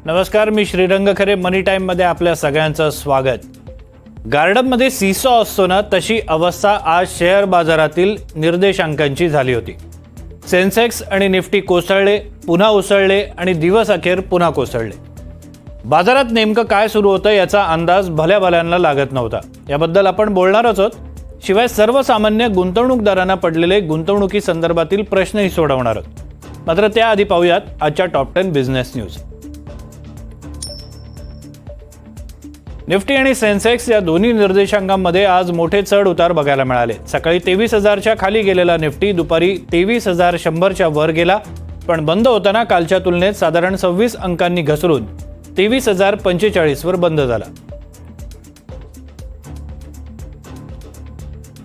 नमस्कार, मी श्रीरंग खरे. मनी टाईममध्ये आपल्या सगळ्यांचं स्वागत. गार्डनमध्ये सीसॉ असतो ना, तशी अवस्था आज शेअर बाजारातील निर्देशांकांची झाली होती. सेन्सेक्स आणि निफ्टी कोसळले, पुन्हा उसळले आणि दिवस अखेर पुन्हा कोसळले. बाजारात नेमकं काय सुरू होतं याचा अंदाज भल्या भल्यांना लागत नव्हता. याबद्दल आपण बोलणारच आहोत. शिवाय सर्वसामान्य गुंतवणूकदारांना पडलेले गुंतवणुकी संदर्भातील प्रश्नही सोडवणार आहोत. मात्र त्याआधी पाहूयात आजच्या टॉप 10 बिझनेस न्यूज. निफ्टी आणि सेन्सेक्स या दोन्ही निर्देशांकांमध्ये आज मोठे चढ उतार बघायला मिळाले. सकाळी 23,000च्या खाली गेलेला निफ्टी दुपारी 23,100च्या वर गेला, पण बंद होताना कालच्या तुलनेत साधारण 26 अंकांनी घसरून 23,045 वर बंद झाला.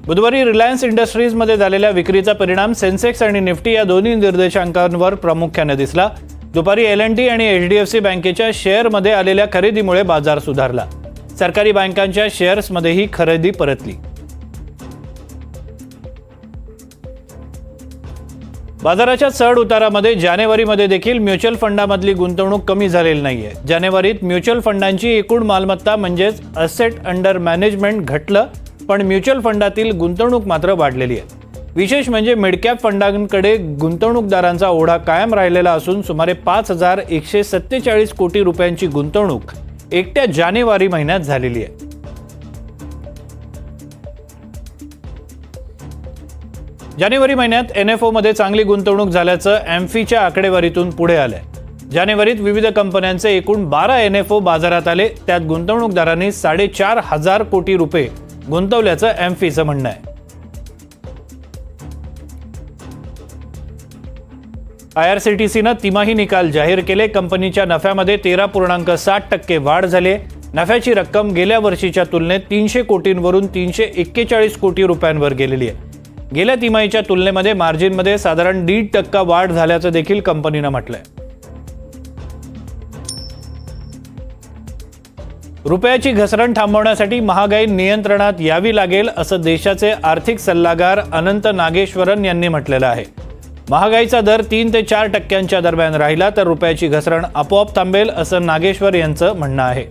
बुधवारी रिलायन्स इंडस्ट्रीजमध्ये झालेल्या विक्रीचा परिणाम सेन्सेक्स आणि निफ्टी या दोन्ही निर्देशांकांवर प्रामुख्याने दिसला. दुपारी L&T आणि HDFC बँकेच्या शेअरमध्ये आलेल्या खरेदीमुळे बाजार सुधारला. सरकारी बँकांच्या शेअर्समध्येही खरेदी परतली. बाजाराच्या चढ उतारामध्ये जानेवारीमध्ये देखील म्युच्युअल फंडामधली गुंतवणूक कमी झालेली नाहीये. जानेवारीत म्युच्युअल फंडांची एकूण मालमत्ता म्हणजेच असेट अंडर मॅनेजमेंट घटलं, पण म्युच्युअल फंडातील गुंतवणूक मात्र वाढलेली आहे. विशेष म्हणजे मिडकॅप फंडांकडे गुंतवणूकदारांचा ओढा कायम राहिलेला असून सुमारे 5,147 कोटी रुपयांची गुंतवणूक एकट्या जानेवारी महिन्यात झालेली आहे. जानेवारी महिन्यात NFO मध्ये चांगली गुंतवणूक झाल्याचं AMFIच्या आकडेवारीतून पुढे आलंय. जानेवारीत विविध कंपन्यांचे एकूण 12 NFO बाजारात आले. त्यात गुंतवणूकदारांनी 4,500 कोटी रुपये गुंतवल्याचं AMFIचं म्हणणं आहे. IRCTCनं तिमाही निकाल जाहीर केले. कंपनीच्या नफ्यामध्ये 13.7% वाढ झाली. नफ्याची रक्कम गेल्या वर्षीच्या तुलनेत 300 कोटींवरून 341 कोटी रुपयांवर गेलेली आहे. गेल्या तिमाहीच्या तुलनेमध्ये मार्जिनमध्ये साधारण 1.5% वाढ झाल्याचं देखील कंपनीनं म्हटलंय. रुपयाची घसरण थांबवण्यासाठी महागाई नियंत्रणात यावी लागेल असं देशाचे आर्थिक सल्लागार अनंत नागेश्वरन यांनी म्हटलेलं आहे. महागाईचा दर 3 ते 4% दरम्यान राहिला तर रुपयाची घसरण आपोआप थांबेल असं नागेश्वर यांचं म्हणणं आहे.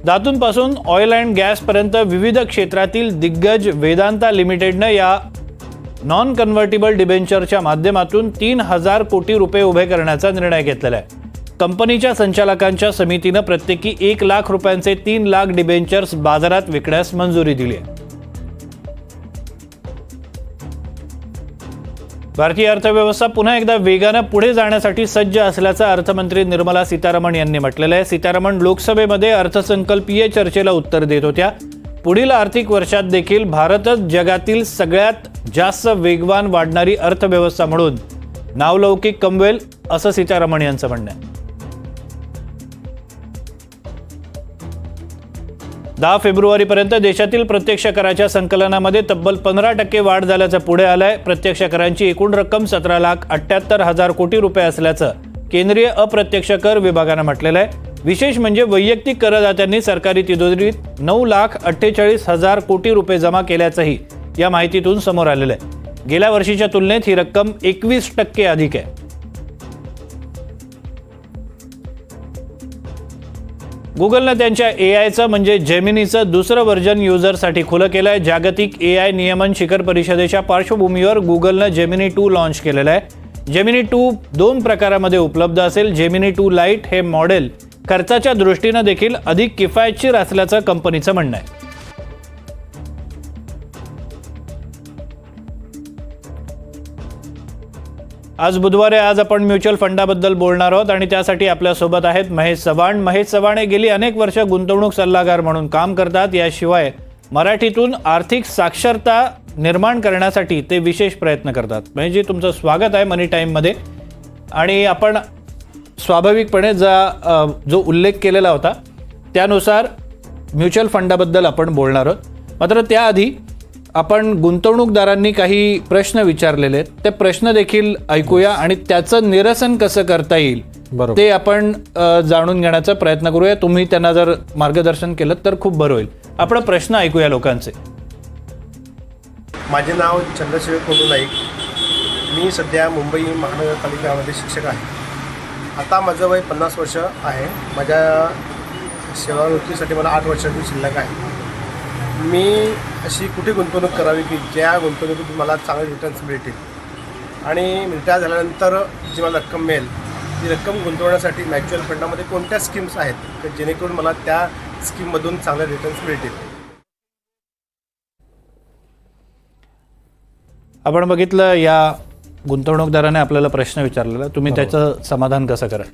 धातूंपासून ऑइल अँड गॅसपर्यंत विविध क्षेत्रातील दिग्गज वेदांता लिमिटेडनं या नॉन कन्व्हर्टिबल डिबेंचरच्या माध्यमातून 3,000 कोटी रुपये उभे करण्याचा निर्णय घेतलेला आहे. कंपनीच्या संचालकांच्या समितीनं प्रत्येकी 1 लाख रुपयांचे 3 लाख डिबेंचर्स बाजारात विकण्यास मंजुरी दिली आहे. भारतीय अर्थव्यवस्था पुन्हा एकदा वेगानं पुढे जाण्यासाठी सज्ज असल्याचं अर्थमंत्री निर्मला सीतारामन यांनी म्हटलेलं आहे. सीतारामन लोकसभेमध्ये अर्थसंकल्पीय चर्चेला उत्तर देत होत्या. पुढील आर्थिक वर्षात देखील भारतच जगातील सगळ्यात जास्त वेगवान वाढणारी अर्थव्यवस्था म्हणून नावलौकिक कमवेल असं सीतारामन यांचं म्हणणं आहे. 10 फेब्रुवारीपर्यंत देशातील प्रत्यक्ष कराच्या संकलनामध्ये तब्बल 15% वाढ झाल्याचं पुढे आलंय. प्रत्यक्ष करांची एकूण रक्कम 17,78,000 कोटी रुपये असल्याचं केंद्रीय अप्रत्यक्ष कर विभागानं म्हटलेलं आहे. विशेष म्हणजे वैयक्तिक करदात्यांनी सरकारी तिजोरीत 9,48,000 कोटी रुपये जमा केल्याचंही या माहितीतून समोर आलेलं आहे. गेल्या वर्षीच्या तुलनेत ही रक्कम 21% अधिक आहे. गुगलनं त्यांच्या AIचं म्हणजे जेमिनीचं दुसरं व्हर्जन युजरसाठी खुलं केलं आहे. जागतिक AI नियमन शिखर परिषदेच्या पार्श्वभूमीवर गुगलनं जेमिनी 2 लॉन्च केलेलं आहे. जेमिनी 2 2 प्रकारामध्ये उपलब्ध असेल. जेमिनी 2 लाईट हे मॉडेल खर्चाच्या दृष्टीनं देखील अधिक किफायतशीर असल्याचं कंपनीचं म्हणणं आहे. आज बुधवार आहे. आज आपण म्युच्युअल फंडाबद्दल बोलणार आहोत आणि त्यासाठी आपल्यासोबत आहेत महेश चव्हाण. महेश चव्हाण हे गेली अनेक वर्ष गुंतवणूक सल्लागार म्हणून काम करतात. याशिवाय मराठीतून आर्थिक साक्षरता निर्माण करण्यासाठी ते विशेष प्रयत्न करतात. महेशजी, तुमचं स्वागत आहे मनी टाईममध्ये. आणि आपण स्वाभाविकपणे जो उल्लेख केलेला होता त्यानुसार म्युच्युअल फंडाबद्दल आपण बोलणार आहोत. मात्र त्याआधी आपण गुंतवणूकदारांनी काही प्रश्न विचारलेले आहेत, ते प्रश्न देखील ऐकूया आणि त्याचं निरसन कसं करता येईल ते आपण जाणून घेण्याचा प्रयत्न करूया. तुम्ही त्यांना जर मार्गदर्शन केलं तर खूप बरं होईल. आपण प्रश्न ऐकूया लोकांचे. माझे नाव चंद्रशेखर कोंडू नाईक. मी सध्या मुंबई महानगरपालिकामध्ये शिक्षक आहे. आता माझं वय 50 वर्ष आहे. माझ्या सेवानिवृत्तीसाठी मला 8 वर्षांची शिल्लक आहे. मी अशी कुठे गुंतवणूक करावी की ज्या गुंतवणुकीत मला चांगले रिटर्न्स मिळतील आणि रिटायर झाल्यानंतर जी मला रक्कम मिळेल ती रक्कम गुंतवण्यासाठी म्युच्युअल फंडामध्ये कोणत्या स्कीम्स आहेत तर जेणेकरून मला त्या स्कीममधून चांगले रिटर्न्स मिळतील. आपण बघितलं या गुंतवणूकदाराने आपल्याला प्रश्न विचारलेला, तुम्ही त्याचं समाधान कसं कराल?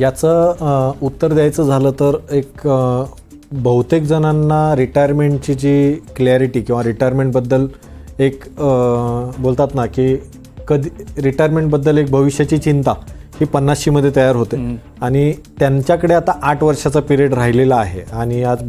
याचं उत्तर द्यायचं झालं तर एक बहुतेक जणांना रिटायरमेंटची जी क्लॅरिटी किंवा रिटायरमेंटबद्दल एक बोलतात ना की कधी रिटायरमेंटबद्दल एक भविष्याची चिंता ही 50मध्ये तयार होते आणि त्यांच्याकडे आता 8 वर्षाचा पिरियड राहिलेला आहे आणि आज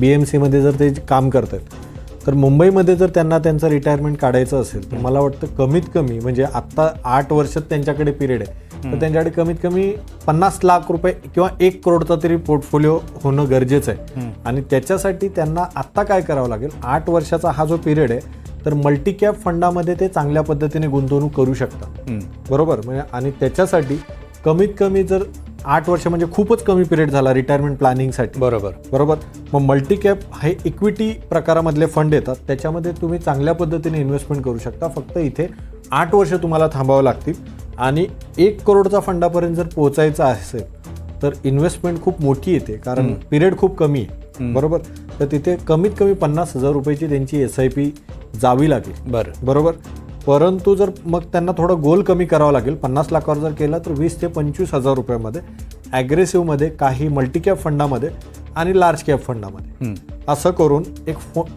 BMCमध्ये जर ते काम करत आहेत तर मुंबईमध्ये जर त्यांना त्यांचं रिटायरमेंट काढायचं असेल तर मला वाटतं कमीत कमी म्हणजे आत्ता 8 वर्षात त्यांच्याकडे पिरियड आहे तर त्यांच्याकडे कमीत कमी 50 लाख रुपये किंवा 1 करोडचा तरी पोर्टफोलिओ होणं गरजेचं आहे. आणि त्याच्यासाठी त्यांना आत्ता काय करावं लागेल, 8 वर्षाचा हा जो पिरियड आहे तर मल्टी कॅप फंडामध्ये ते चांगल्या पद्धतीने गुंतवणूक करू शकतात. बरोबर, म्हणजे आणि त्याच्यासाठी कमीत कमी जर 8 वर्ष म्हणजे खूपच कमी पिरियड झाला रिटायरमेंट प्लॅनिंगसाठी. बरोबर. मग मल्टी कॅप हे इक्विटी प्रकारामधले फंड येतात, त्याच्यामध्ये तुम्ही चांगल्या पद्धतीने इन्व्हेस्टमेंट करू शकता. फक्त इथे 8 वर्ष तुम्हाला थांबावं लागतील आणि 1 करोडचा फंडापर्यंत जर पोहोचायचं असेल तर इन्व्हेस्टमेंट खूप मोठी येते कारण पिरियड खूप कमी आहे. बरोबर, तर तिथे कमीत कमी 50,000 रुपयाची त्यांची SIP जावी लागेल. बरोबर, परंतु जर मग त्यांना थोडं गोल कमी करावं लागेल. 50 लाखावर जर केलं तर 20 ते 25,000 रुपयामध्ये ॲग्रेसिव्हमध्ये काही मल्टीकॅप फंडामध्ये आणि लार्ज कॅप फंडामध्ये असं करून एक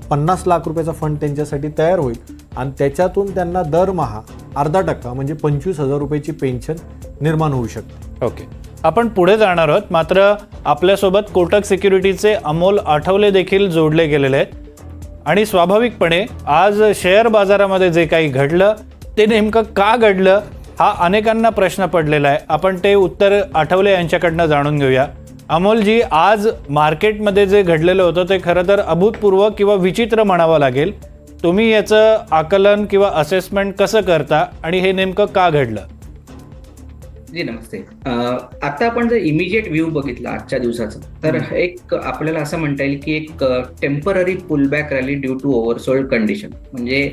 50 लाख रुपयाचा फंड त्यांच्यासाठी तयार होईल आणि त्याच्यातून त्यांना दरमहा 0.5% म्हणजे 25,000 रुपयाची पेन्शन निर्माण होऊ शकते. ओके, आपण पुढे जाणार आहोत. मात्र आपल्यासोबत कोटक सिक्युरिटीचे अमोल आठवले देखील जोडले गेलेले आहेत आणि स्वाभाविकपणे आज शेअर बाजारामध्ये जे काही घडलं ते नेमकं का घडलं हा अनेकांना प्रश्न पडलेला आहे. आपण ते उत्तर आठवले यांच्याकडनं जाणून घेऊया. अमोलजी, आज मार्केटमध्ये जे घडलेलं होतं ते खरं तर अभूतपूर्व किंवा विचित्र म्हणावं लागेल. तुम्ही याचं आकलन किंवा असेसमेंट कसं करता आणि हे नेमकं का घडलं? जी नमस्ते. आता आपण जर इमिजिएट व्ह्यू बघितला आजच्या दिवसाचा तर एक आपल्याला असं म्हणता येईल की एक temporary pullback rally due to oversold condition. म्हणजे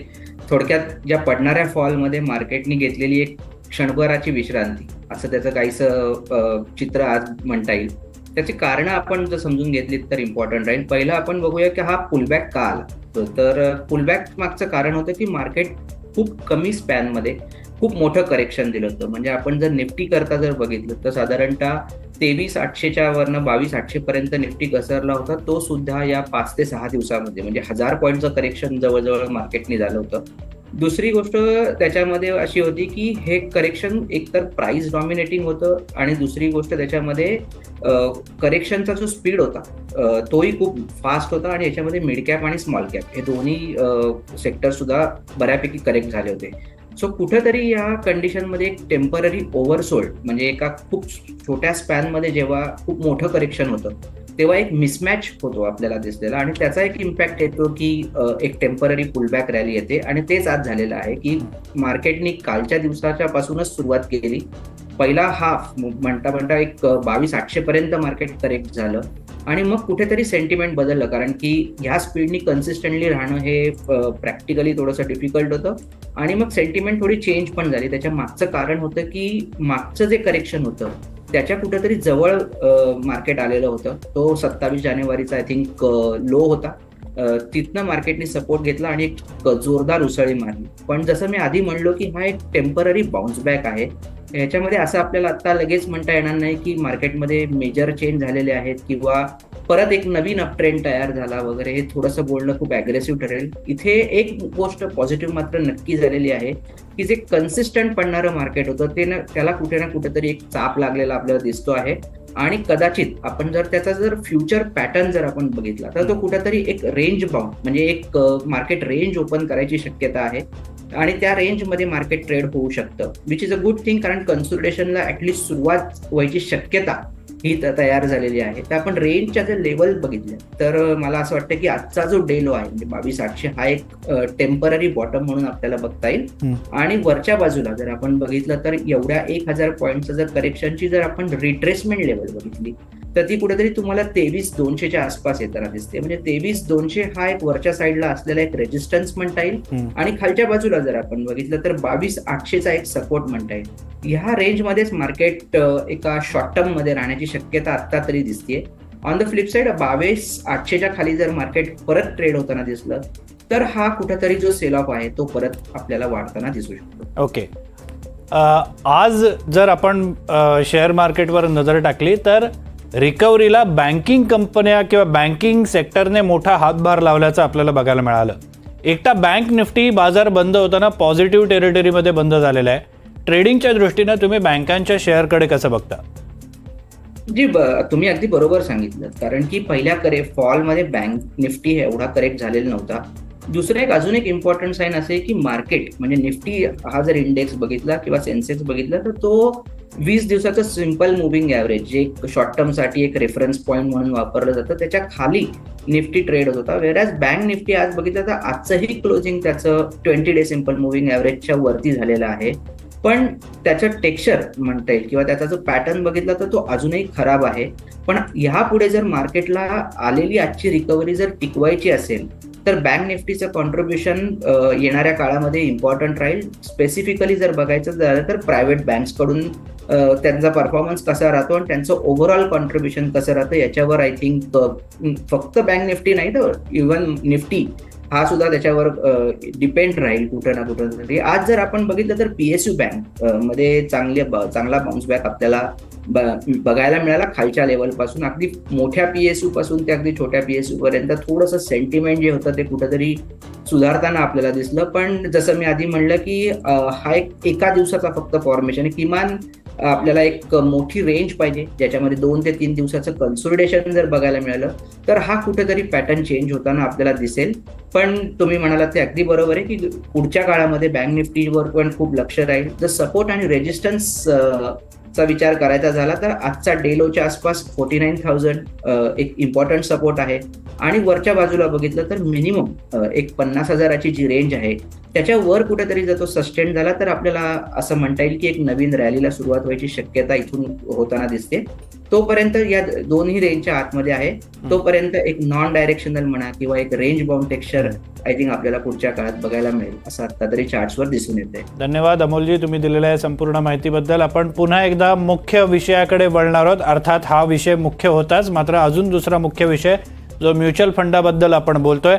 थोडक्यात ज्या पडणाऱ्या फॉलमध्ये मार्केटनी घेतलेली एक क्षणभराची विश्रांती असं त्याचं काहीसं चित्र आज म्हणता येईल. त्याची कारणं आपण जर समजून घेतलीत तर इम्पॉर्टंट राहील. पहिलं आपण बघूया की हा पुलबॅक का आला. तर पुलबॅक मागचं कारण होतं की मार्केट खूप कमी स्पॅनमध्ये खूप मोठं करेक्शन दिलं होतं. म्हणजे आपण जर निफ्टी करता जर बघितलं तर साधारणतः 23,800च्या वरनं 22,800 पर्यंत निफ्टी घसरला होता. तो सुद्धा या 5 ते 6 दिवसामध्ये म्हणजे 1000 पॉईंटचं करेक्शन जवळजवळ मार्केटने झालं होतं. दुसरी गोष्ट त्याच्यामध्ये अशी होती की हे करेक्शन एकतर प्राइस डॉमिनेटिंग होतं आणि दुसरी गोष्ट त्याच्यामध्ये करेक्शनचा जो स्पीड होता तोही खूप फास्ट होता आणि याच्यामध्ये मिड कॅप आणि स्मॉल कॅप हे दोन्ही सेक्टर सुद्धा बऱ्यापैकी करेक्ट झाले होते. सो कुठेतरी या कंडिशनमध्ये एक टेम्पररी ओव्हरसोल्ड म्हणजे एका खूप छोट्या स्पॅनमध्ये जेव्हा खूप मोठं करेक्शन होतं तेव्हा एक मिसमॅच होतो आपल्याला दिसलेला आणि त्याचा एक इम्पॅक्ट येतो की एक टेम्पररी पुलबॅक रॅली येते आणि तेच आज झालेलं आहे की मार्केटनी कालच्या दिवसाच्या पासूनच सुरुवात केली. पहिला हाफ म्हणता एक 22,800 पर्यंत मार्केट करेक्ट झालं आणि मग कुठेतरी सेंटिमेंट बदललं कारण की ह्या स्पीडनी कन्सिस्टंटली राहणं हे प्रॅक्टिकली थोडंसं डिफिकल्ट होतं आणि मग सेंटिमेंट थोडी चेंज पण झाली. त्याच्या मागचं कारण होतं की मागचं जे करेक्शन होतं त्याच्या कुठेतरी जवळ मार्केट आलेलं होतं. तो 27 जानेवारीचा आय थिंक लो होता. तिथनं मार्केटने सपोर्ट घेतला आणि एक जोरदार उसळी मारली. पण जसं मी आधी म्हणलो की हा एक टेम्पररी बाउन्स बॅक आहे. ह्याच्यामध्ये असं आपल्याला आता लगेच म्हणता येणार नाही की मार्केटमध्ये मेजर चेंज झालेले आहेत किंवा परत एक नवीन अपट्रेंड तयार झाला वगैरे. हे थोडंसं बोलणं खूप ॲग्रेसिव्ह ठरेल. इथे एक गोष्ट पॉझिटिव्ह मात्र नक्की झालेली आहे की जे कन्सिस्टंट पडणारं मार्केट होतं ते त्याला कुठे ना कुठेतरी एक चाप लागलेला आपल्याला दिसतो आहे आणि कदाचित आपण जर त्याचा जर फ्युचर पॅटर्न जर आपण बघितला तर तो कुठेतरी एक रेंज बाउंड म्हणजे एक मार्केट रेंज ओपन करायची शक्यता आहे आणि त्या रेंजमध्ये मार्केट ट्रेड होऊ शकतं which is a good thing कारण कन्सोलिडेशनला ऍटलिस्ट सुरुवात व्हायची शक्यता ही तयार झालेली आहे. तर आपण रेंजच्या जर लेवल बघितल्या तर मला असं वाटतं की आजचा जो डे लो आहे म्हणजे 22,800 हा एक टेम्पररी बॉटम म्हणून आपल्याला बघता येईल. आणि वरच्या बाजूला जर आपण बघितलं तर एवढ्या 1,000 पॉईंटचं जर करेक्शनची जर आपण रिट्रेसमेंट लेवल बघितली तर ती कुठेतरी तुम्हाला 23,200च्या आसपास येताना दिसते. म्हणजे 23,200 हा एक वरच्या साईडला असलेला एक रेजिस्टन्स म्हणता येईल आणि खालच्या बाजूला जर आपण बघितलं तर 22,800चा एक सपोर्ट म्हणता येईल. ह्या रेंजमध्येच मार्केट एका शॉर्ट टर्म मध्ये राहण्याची शक्यता आता तरी दिसते. ऑन द फ्लिप साईड 22,800च्या खाली जर मार्केट परत ट्रेड होताना दिसलं तर हा कुठेतरी जो सेल ऑफ आहे तो परत आपल्याला वाढताना दिसू शकतो. ओके. आज जर आपण शेअर मार्केटवर नजर टाकली तर रिकव्हरीला बँकिंग कंपन्या किंवा बँकिंग सेक्टरने मोठा हातभार लावल्याचं आपल्याला बघायला मिळालं. एकटा बँक निफ्टी बाजार बंद होताना पॉझिटिव्ह टेरिटरीमध्ये बंद झालेला आहे. ट्रेडिंगच्या दृष्टीनं तुम्ही बँकांच्या शेअरकडे कसं बघता? जी तुम्ही अगदी बरोबर सांगितलं, कारण की पहिल्या फॉलमध्ये बँक निफ्टी एवढा करेक्ट झालेला नव्हता. दुसरं एक अजून एक इम्पॉर्टंट साईन असे की मार्केट म्हणजे निफ्टी हा जर इंडेक्स बघितला किंवा सेन्सेक्स बघितला तर तो 20 दिवसाचं सिम्पल मुव्हिंग ॲव्हरेज जे शॉर्ट टर्मसाठी एक रेफरन्स पॉईंट म्हणून वापरलं जातं त्याच्या खाली निफ्टी ट्रेड होत होता. वेरॅज बँक निफ्टी आज बघितलं तर आजचंही क्लोजिंग त्याचं 20 डे सिम्पल मुव्हिंग ॲव्हरेजच्या वरती झालेलं आहे. पण त्याचं टेक्स्चर म्हणता येईल किंवा त्याचा जो पॅटर्न बघितला तर तो अजूनही खराब आहे. पण ह्यापुढे जर मार्केटला आलेली आजची रिकव्हरी जर टिकवायची असेल तर बँक निफ्टीचं कॉन्ट्रीब्युशन येणाऱ्या काळामध्ये इम्पॉर्टंट राहील. स्पेसिफिकली जर बघायचं झालं तर प्रायव्हेट बँक्सकडून त्यांचा परफॉर्मन्स कसा राहतो आणि त्यांचं ओव्हरऑल कॉन्ट्रीब्युशन कसं राहतं याच्यावर आय थिंक फक्त बँक निफ्टी नाही तर इव्हन निफ्टी हा सुद्धा त्याच्यावर डिपेंड राहील कुठं ना कुठं तरी. आज जर आपण बघितलं तर PSU बँक मध्ये चांगला बाउन्स बॅक आपल्याला बघायला मिळाला. खालच्या लेवलपासून अगदी मोठ्या PSU पासून ते अगदी छोट्या PSU पर्यंत थोडंसं सेंटिमेंट जे होतं ते कुठंतरी सुधारताना आपल्याला दिसलं. पण जसं मी आधी म्हणलं की हा एक एका दिवसाचा फक्त फॉर्मेशन आहे. किमान आपल्याला एक मोठी रेंज पाहिजे ज्याच्यामध्ये 2 ते 3 दिवसाचं कन्सोलिडेशन जर बघायला मिळालं तर हा कुठेतरी पॅटर्न चेंज होताना आपल्याला दिसेल. पण तुम्ही म्हणालात ते अगदी बरोबर आहे की पुढच्या काळामध्ये बँक निफ्टीवर पण खूप लक्ष राहील. जर सपोर्ट आणि रेजिस्टन्स चा विचार करायचा झाला तर आजचा डे लोच्या आसपास 49,000 एक इम्पॉर्टंट सपोर्ट आहे आणि वरच्या बाजूला बघितलं तर मिनिमम एक 50,000ची जी रेंज आहे त्याच्यावर कुठेतरी जर तो सस्टेन झाला तर आपल्याला असं म्हणता येईल की एक नवीन रॅलीला सुरुवात व्हायची शक्यता इथून होताना दिसते. तोपर्यंत या दोन्ही रेंजच्या आतमध्ये आहे. तोपर्यंत एक नॉन डायरेक्शनल म्हणा किंवा एक range bound texture I think आपल्याला पुढच्या काळात बघायला मिळेल असं आता तरी चार्ट्सवर दिसून येते. धन्यवाद अमोलजी तुम्ही दिलेल्या संपूर्ण माहितीबद्दल. आपण पुन्हा एकदा मुख्य विषयाकडे वळणार आहोत. अर्थात हा विषय मुख्य होताच, मात्र अजून दुसरा मुख्य विषय जो म्युच्युअल फंडाबद्दल आपण बोलतोय.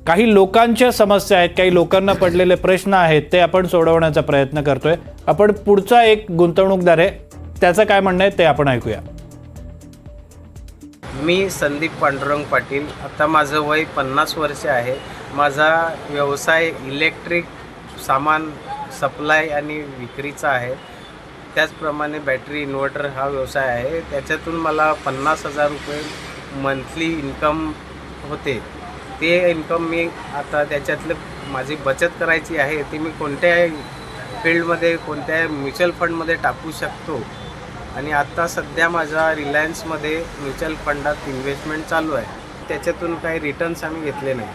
काही लोकांच्या समस्या आहेत, काही लोकांना पडलेले प्रश्न आहेत ते आपण सोडवण्याचा प्रयत्न करतोय. आपण पुढचा एक गुंतवणूकदार आहे त्याचं काय म्हणणं आहे ते आपण ऐकूया. मी संदीप पांडुरंग पाटील. आता माझं वय 50 वर्ष आहे. माझा व्यवसाय इलेक्ट्रिक सामान सप्लाय आणि विक्रीचा आहे. त्याचप्रमाणे बॅटरी इन्व्हर्टर हा व्यवसाय आहे. त्याच्यातून मला 50,000 रुपये मंथली इन्कम होते. ते इन्कम मी आता त्याच्यातलं माझी बचत करायची आहे ती मी कोणत्याही फील्डमध्ये कोणत्या म्युच्युअल फंडमध्ये टाकू शकतो. आणि आत्ता सध्या माझा रिलायन्समध्ये म्युच्युअल फंडात इन्व्हेस्टमेंट चालू आहे. त्याच्यातून काही रिटर्न्स आम्ही घेतले नाही.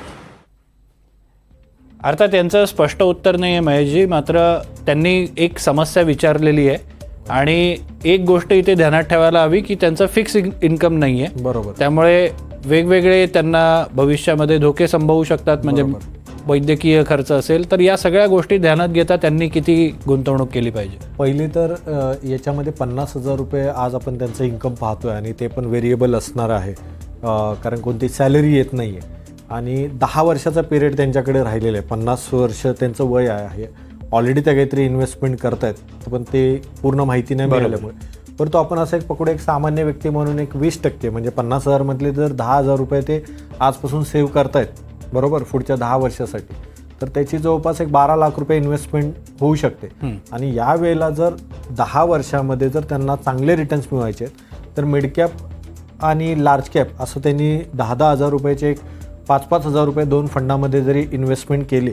अर्थात त्यांचं स्पष्ट उत्तर नाही आहे महेशजी, मात्र त्यांनी एक समस्या विचारलेली आहे आणि एक गोष्ट इथे ध्यानात ठेवायला हवी की त्यांचं फिक्स इन्कम नाही आहे. बरोबर. त्यामुळे वेगवेगळे त्यांना भविष्यामध्ये धोके संभवू शकतात. म्हणजे वैद्यकीय खर्च असेल तर या सगळ्या गोष्टी ध्यानात घेता त्यांनी किती गुंतवणूक केली पाहिजे. पहिली तर याच्यामध्ये 50,000 रुपये आज आपण त्यांचं इन्कम पाहतोय आणि ते पण व्हेरिएबल असणार आहे कारण कोणती सॅलरी येत नाही आहे. आणि 10 वर्षाचा पिरियड त्यांच्याकडे राहिलेला आहे. 50 वर्ष त्यांचं वय आहे. ऑलरेडी त्या काहीतरी इन्व्हेस्टमेंट करतायत पण ते पूर्ण माहिती नाही मिळाल्यामुळे. परंतु आपण असं एक पकडू एक सामान्य व्यक्ती म्हणून एक 20% म्हणजे 50,000 मधले जर 10,000 रुपये ते आजपासून सेव्ह करतायत बरोबर पुढच्या 10 वर्षासाठी तर त्याची जवळपास एक 12 लाख रुपये इन्व्हेस्टमेंट होऊ शकते. आणि या वेळेला जर 10 वर्षामध्ये जर त्यांना चांगले रिटर्न्स मिळवायचे तर मिड कॅप आणि लार्ज कॅप असं त्यांनी 10,000 रुपयाचे एक 5,000 रुपये 2 फंडामध्ये जरी इन्व्हेस्टमेंट केली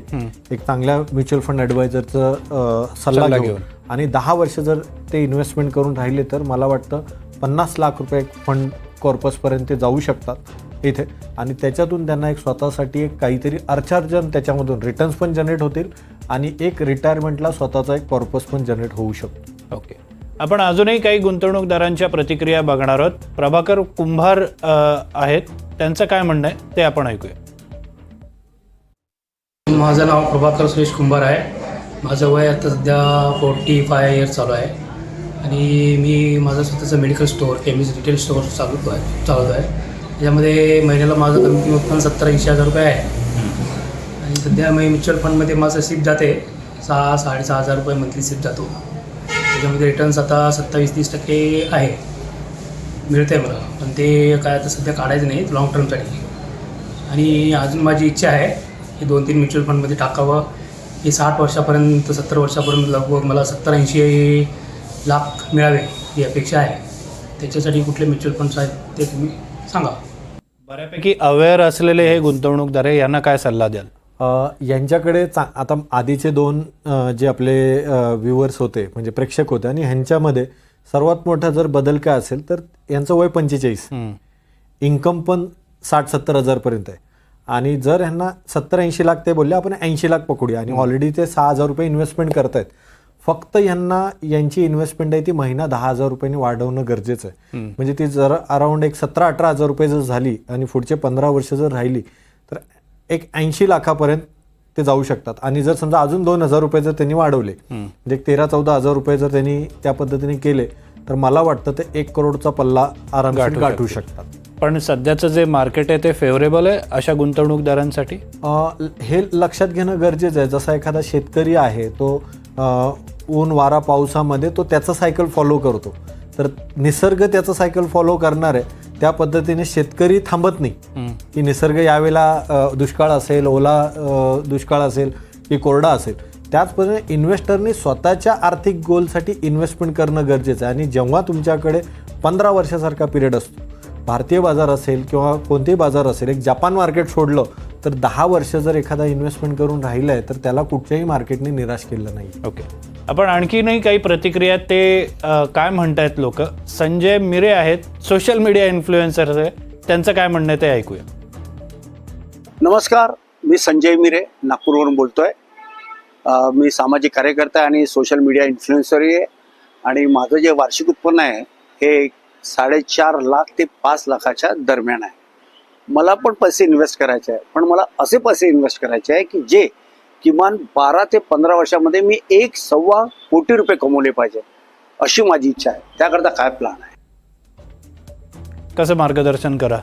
एक चांगल्या म्युच्युअल फंड ॲडवायझरचं सल्ला घेऊन आणि 10 वर्ष जर ते इन्व्हेस्टमेंट करून राहिले तर मला वाटतं 50 लाख रुपये फंड कॉर्पसपर्यंत ते जाऊ शकतात इथे, आणि त्याच्यातून त्यांना एक स्वतःसाठी एक काहीतरी अर्थार्जन त्याच्यामधून रिटर्न्स पण जनरेट होतील आणि एक रिटायरमेंटला स्वतःचा एक कॉर्पस पण जनरेट होऊ शकतो. ओके, आपण अजूनही काही गुंतवणूकदारांच्या प्रतिक्रिया बघणार आहोत. प्रभाकर कुंभार आहेत, त्यांचं काय म्हणणं आहे ते आपण ऐकूया. माझं नाव प्रभाकर सुरेश कुंभार आहे. माझं वय आता सध्या 45 इयर्स चालू आहे आणि मी माझं स्वतःचं medical store chemist retail store चालवतो आहे. त्याच्यामध्ये महिन्याला माझं कमी उत्पन्न 70-80 हजार रुपये आहे आणि सध्या मी म्युच्युअल फंडमध्ये माझं सिप जाते 6-6.5 हजार रुपये मंथली सिप जातो. त्याच्यामध्ये रिटर्न्स आता 27-30% आहे, मिळतं आहे मला, पण ते काय आता सध्या काढायचं नाही लाँग टर्मसाठी. आणि अजून माझी इच्छा आहे की 2-3 म्युच्युअल फंडमध्ये टाकावं. हे 60 वर्षापर्यंत 70 वर्षापर्यंत लगभग मला 70-80 लाख मिळावे ही अपेक्षा आहे. त्याच्यासाठी कुठले म्युच्युअल फंड्स आहेत ते तुम्ही सांगा. बऱ्यापैकी अवेअर असलेले हे गुंतवणूकदार आहे, यांना काय सल्ला द्याल? यांच्याकडे आता आधीचे 2 जे आपले व्ह्युअर्स होते म्हणजे प्रेक्षक होते, आणि ह्यांच्यामध्ये सर्वात मोठा जर बदल काय असेल तर यांचं वय 45, इन्कम पण 60-70 हजारपर्यंत आहे. आणि जर ह्यांना 70-80 लाख ते बोलले, आपण 80 लाख पकडूया, आणि ऑलरेडी ते 6 हजार रुपये इन्व्हेस्टमेंट करतायत. फक्त यांना यांची इन्व्हेस्टमेंट आहे ती महिना 10 हजार रुपयांनी वाढवणं गरजेचं आहे. म्हणजे ती जर अराउंड एक 17-18 हजार रुपये जर झाली आणि पुढचे 15 वर्ष जर राहिली तर एक 80 लाखापर्यंत ते जाऊ शकतात. आणि जर समजा अजून 2,000 रुपये जर त्यांनी वाढवले, म्हणजे 13-14 हजार रुपये जर त्यांनी त्या पद्धतीने केले, तर मला वाटतं ते 1 करोडचा पल्ला आरामात गाठू शकतात. पण सध्याचं जे मार्केट आहे ते फेवरेबल आहे अशा गुंतवणूकदारांसाठी? हे लक्षात घेणं गरजेचं आहे. जसा एखादा शेतकरी आहे तो ऊन वारा पावसामध्ये तो त्याचं सायकल फॉलो करतो, तर निसर्ग त्याचं सायकल फॉलो करणार आहे. त्या पद्धतीने शेतकरी थांबत नाही की निसर्ग यावेळेला दुष्काळ असेल, ओला दुष्काळ असेल की कोरडा असेल. त्याच पद्धतीने इन्व्हेस्टरनी स्वतःच्या आर्थिक गोलसाठी इन्व्हेस्टमेंट करणं गरजेचं आहे. आणि जेव्हा तुमच्याकडे 15 वर्षासारखा पिरियड असतो, भारतीय बाजार असेल किंवा कोणतेही बाजार असेल, एक जापान मार्केट सोडलं तर 10 वर्ष जर एखादा इन्व्हेस्टमेंट करून राहिलं आहे तर त्याला कुठच्याही मार्केटने निराश केलं नाही. ओके, आपण आणखीनही काही प्रतिक्रिया ते काय म्हणतायत लोक. संजय मिरे आहेत, सोशल मीडिया इन्फ्लुएन्सर आहे, त्यांचं काय म्हणणं आहे ते ऐकूया. नमस्कार, मी संजय मिरे नागपूरवरून बोलतोय. मी सामाजिक कार्यकर्ता आणि सोशल मीडिया इन्फ्लुएन्सरही आहे. आणि माझं जे वार्षिक उत्पन्न आहे हे 4.5 लाख ते 5 लाखाच्या दरम्यान आहे. मला पण पैसे इन्व्हेस्ट करायचे आहे, पण मला असे पैसे इन्व्हेस्ट करायचे आहे की जे किमान 12 ते 15 वर्षामध्ये मी 1.25 कोटी रुपये कमवले पाहिजे, अशी माझी इच्छा आहे. त्याकरता काय प्लॅन आहे? कसं मार्गदर्शन करा?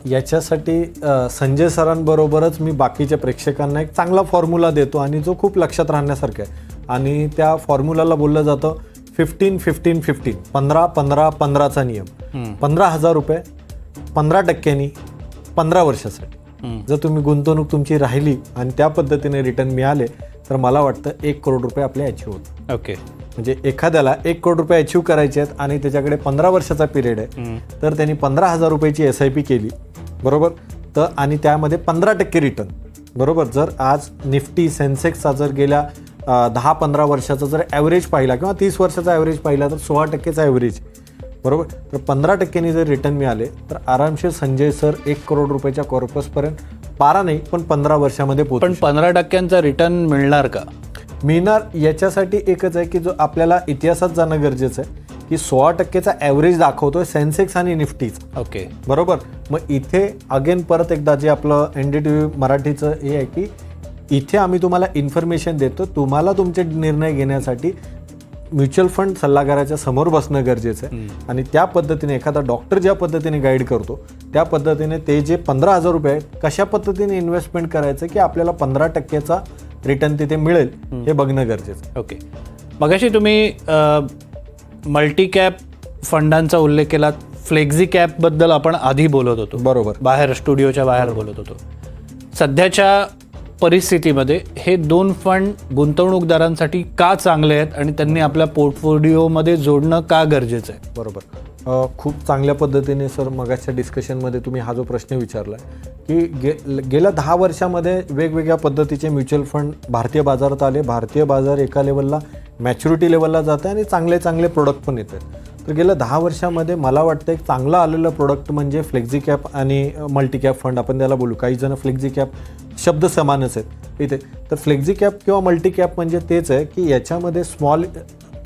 याच्यासाठी संजय सरांबरोबरच मी बाकीच्या प्रेक्षकांना एक चांगला फॉर्म्युला देतो आणि जो खूप लक्षात राहण्यासारखा आहे. आणि त्या फॉर्म्युलाला बोललं जातं 15-15-15, 15-15-15चा नियम. 15,000 रुपये 15%नी 15 वर्षासाठी जर तुम्ही गुंतवणूक तुमची राहिली आणि त्या पद्धतीने रिटर्न मिळाले तर मला वाटतं 1 करोड रुपये आपले अचीव होतात. ओके, म्हणजे एखाद्याला 1 करोड रुपये अचीव करायचे आहेत आणि त्याच्याकडे 15 वर्षाचा पिरियड आहे, तर त्यांनी 15,000 रुपयाची SIP केली, बरोबर, तर आणि त्यामध्ये 15% रिटर्न, बरोबर. जर आज निफ्टी सेन्सेक्सचा जर गेल्या 10-15 वर्षाचा जर ॲव्हरेज पाहिला किंवा 30 वर्षाचा ॲव्हरेज पाहिला तर 16%चा ॲव्हरेज, बरोबर. तर 15%नी जर रिटर्न मिळाले तर आरामशीर संजय सर 1 करोड रुपयाच्या कॉर्पसपर्यंत 12 नाही पण 15 वर्षामध्ये पोहोचू. पण 15%चा रिटर्न मिळणार का? मिळणार. याच्यासाठी एकच आहे की जो आपल्याला इतिहासात जाणं गरजेचं आहे की 16%चा ॲव्हरेज दाखवतोय सेन्सेक्स आणि निफ्टीचा. ओके, बरोबर. मग इथे अगेन परत एकदा जे आपलं NDTV मराठीचं हे आहे की इथे आम्ही तुम्हाला इन्फॉर्मेशन देतो, तुम्हाला तुमचे निर्णय घेण्यासाठी म्युच्युअल फंड सल्लागाराच्या समोर बसणं गरजेचं आहे. आणि त्या पद्धतीने एखादा डॉक्टर ज्या पद्धतीने गाईड करतो त्या पद्धतीने ते जे 15,000 रुपये आहेत कशा पद्धतीने इन्व्हेस्टमेंट करायचं की आपल्याला 15%चा रिटर्न तिथे मिळेल हे बघणं गरजेचं आहे. ओके, मगाशी तुम्ही मल्टी कॅप फंडांचा उल्लेख केला. फ्लेक्झी कॅपबद्दल आपण आधी बोलत होतो, बरोबर, बाहेर स्टुडिओच्या बाहेर बोलत होतो. सध्याच्या परिस्थितीमध्ये हे 2 फंड गुंतवणूकदारांसाठी का चांगले आहेत आणि त्यांनी आपल्या पोर्टफोलिओमध्ये जोडणं का गरजेचं आहे? बरोबर. खूप चांगल्या पद्धतीने सर मगाच्या डिस्कशनमध्ये तुम्ही हा जो प्रश्न विचारला की गेल्या 10 वर्षामध्ये वेगवेगळ्या पद्धतीचे म्युच्युअल फंड भारतीय बाजारात आले. भारतीय बाजार एका लेवलला मॅच्युरिटी लेवलला जाते आणि चांगले चांगले प्रोडक्ट पण येत आहेत. तर गेल्या 10 वर्षामध्ये मला वाटतं एक चांगलं आलेलं प्रोडक्ट म्हणजे फ्लेक्झी कॅप आणि मल्टी कॅप फंड आपण त्याला बोलू. काही जण फ्लेक्झी कॅप शब्द समानच आहेत इथे. तर फ्लेक्झी कॅप किंवा मल्टी कॅप म्हणजे तेच आहे की याच्यामध्ये स्मॉल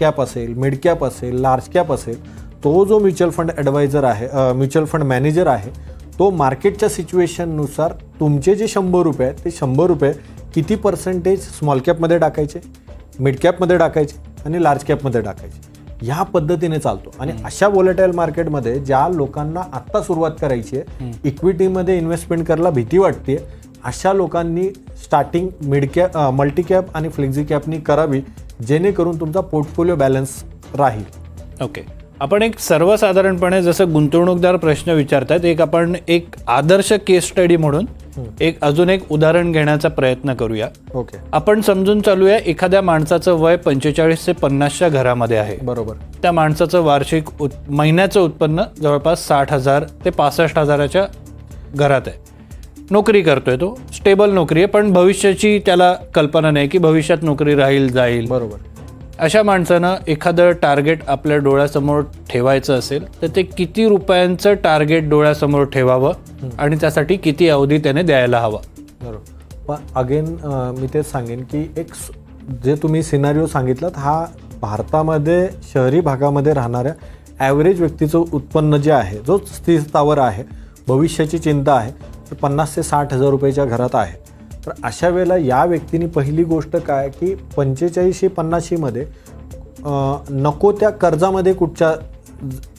कॅप असेल, मिड कॅप असेल, लार्ज कॅप असेल, तो जो म्युच्युअल फंड ॲडवायझर आहे, म्युच्युअल फंड मॅनेजर आहे, तो मार्केटच्या सिच्युएशननुसार तुमचे जे 100 रुपये आहेत ते 100 रुपये किती पर्सेंटेज स्मॉल कॅपमध्ये टाकायचे, मिड कॅपमध्ये टाकायचे आणि लार्ज कॅपमध्ये टाकायचे, ह्या पद्धतीने चालतो. आणि अशा व्होलेटाईल मार्केटमध्ये ज्या लोकांना आत्ता सुरुवात करायची आहे, इक्विटीमध्ये इन्व्हेस्टमेंट करायला भीती वाटते, अशा लोकांनी starting mid cap, multi cap आणि फ्लेक्झी कॅपनी करावी, जेणेकरून तुमचा पोर्टफोलिओ बॅलन्स राहील. ओके, आपण एक सर्वसाधारणपणे जसं गुंतवणूकदार प्रश्न विचारतात, आपण एक आदर्श केस स्टडी म्हणून अजून एक उदाहरण घेण्याचा प्रयत्न करूया. ओके, आपण समजून चालूया, एखाद्या माणसाचं वय 45 ते 50च्या घरामध्ये आहे. बरोबर. त्या माणसाचं वार्षिक महिन्याचं उत्पन्न जवळपास 60,000 ते 65,000च्या घरात आहे. नोकरी करतोय, तो स्टेबल नोकरी आहे, पण भविष्याची त्याला कल्पना नाही की भविष्यात नोकरी राहील जाईल. बरोबर. अशा माणसानं एखादं टार्गेट आपल्या डोळ्यासमोर ठेवायचं असेल तर ते किती रुपयांचं टार्गेट डोळ्यासमोर ठेवावं आणि त्यासाठी किती अवधी त्याने द्यायला हवा? बरोबर. पण अगेन मी तेच सांगेन की जे तुम्ही सिनारिओ सांगितलात, हा भारतामध्ये शहरी भागामध्ये राहणाऱ्या ॲव्हरेज व्यक्तीचं उत्पन्न जे आहे, जो स्थिरतावर आहे, भविष्याची चिंता आहे, तर 50 ते 60,000 रुपयाच्या घरात आहे. तर अशा वेळेला या व्यक्तीने पहिली गोष्ट काय की 45-50मध्ये नको त्या कर्जामध्ये कुठच्या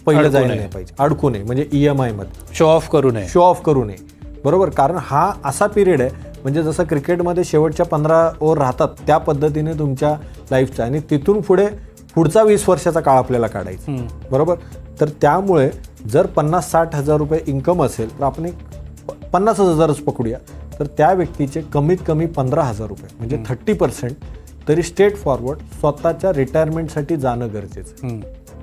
पहिलं जायला नाही पाहिजे, अडकू नये, म्हणजे EMIमध्ये शो ऑफ करू नये. बरोबर. कारण हा असा पिरियड आहे, म्हणजे जसं क्रिकेटमध्ये शेवटच्या 15 ओव्हर राहतात त्या पद्धतीने तुमच्या लाईफचा, आणि तिथून पुढचा 20 वर्षाचा काळ आपल्याला काढायचा. बरोबर. तर त्यामुळे जर 50-60,000 रुपये इन्कम असेल तर आपण एक 50,000च पकडूया, तर त्या व्यक्तीचे कमीत कमी 15,000 रुपये म्हणजे 30% तरी स्ट्रेट फॉरवर्ड स्वतःच्या रिटायरमेंटसाठी जाणं गरजेचं.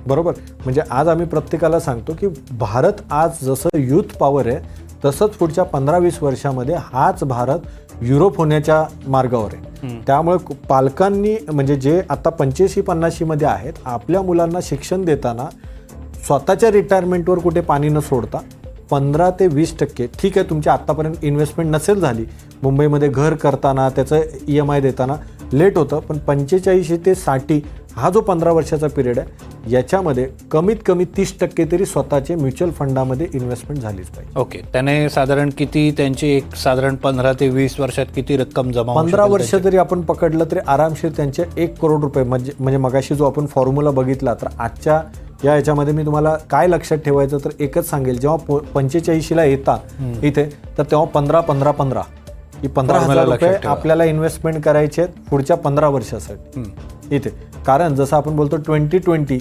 बरोबर. म्हणजे आज आम्ही प्रत्येकाला सांगतो की भारत आज जसं यूथ पॉवर आहे, तसंच पुढच्या 15-20 वर्षामध्ये हाच भारत युरोप होण्याच्या मार्गावर आहे. त्यामुळे पालकांनी, म्हणजे जे आता 85-50मध्ये आहेत, आपल्या मुलांना शिक्षण देताना स्वतःच्या रिटायरमेंटवर कुठे पाणी न सोडता 15 ते 20% ठीक आहे, तुमची आत्तापर्यंत इन्व्हेस्टमेंट नसेल झाली, मुंबईमध्ये घर करताना त्याचं EMI देताना लेट होतं, पण 45 ते 60 हा जो 15 वर्षाचा पिरियड आहे, याच्यामध्ये कमीत कमी 30% तरी स्वतःचे म्युच्युअल फंडामध्ये इन्व्हेस्टमेंट झालीच पाहिजे. ओके, त्याने साधारण किती, त्यांची एक साधारण 15 ते 20 वर्षात किती रक्कम जमा होऊ 15 वर्ष जरी आपण पकडलं तरी आरामशीर त्यांचे 1 करोड रुपये, म्हणजे मगाशी जो आपण फॉर्म्युला बघितला, तर आजच्या या याच्यामध्ये मी तुम्हाला काय लक्षात ठेवायचं तर एकच सांगेल, जेव्हा 45ला येता इथे, तर तेव्हा 15-15-15 की 15,000 रुपये आपल्याला इन्व्हेस्टमेंट करायचे आहेत पुढच्या 15 वर्षासाठी इथे. कारण जसं आपण बोलतो 2020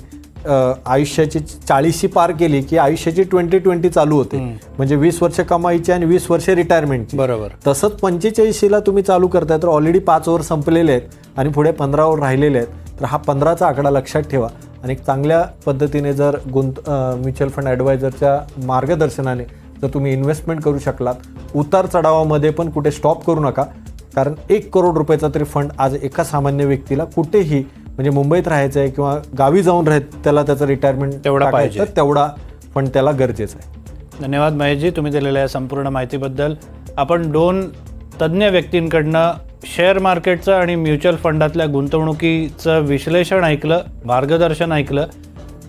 आयुष्याची 40शी पार केली की आयुष्याची 2020 चालू होते, म्हणजे 20 वर्ष कमाईची आणि 20 वर्ष रिटायरमेंटची. बरोबर. तसंच 45ला तुम्ही चालू करताय तर ऑलरेडी 5 ओव्हर संपलेले आहेत आणि पुढे 15 ओव्हर राहिलेले आहेत. तर हा 15चा आकडा लक्षात ठेवा आणि एक चांगल्या पद्धतीने जर म्युच्युअल फंड ॲडवायझरच्या मार्गदर्शनाने जर तुम्ही इन्व्हेस्टमेंट करू शकलात, उतार चढावामध्ये पण कुठे स्टॉप करू नका. कारण 1 करोड रुपयाचा तरी फंड आज एका सामान्य व्यक्तीला कुठेही, म्हणजे मुंबईत राहायचं आहे किंवा गावी जाऊन त्याला त्याचं रिटायरमेंट तेवढा पाहिजे, तेवढा फंड त्याला गरजेचं आहे. धन्यवाद महेशजी, तुम्ही दिलेल्या या संपूर्ण माहितीबद्दल. आपण 2 तज्ज्ञ व्यक्तींकडनं शेअर मार्केटचं आणि म्युच्युअल फंडातल्या गुंतवणुकीचं विश्लेषण ऐकलं, मार्गदर्शन ऐकलं.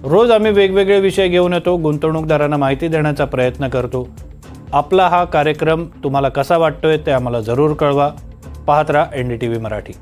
रोज आम्ही वेगवेगळे विषय घेऊन येतो, गुंतवणूकदारांना माहिती देण्याचा प्रयत्न करतो. आपला हा कार्यक्रम तुम्हाला कसा वाटतोय ते आम्हाला जरूर कळवा. पाहत राहा NDTV मराठी.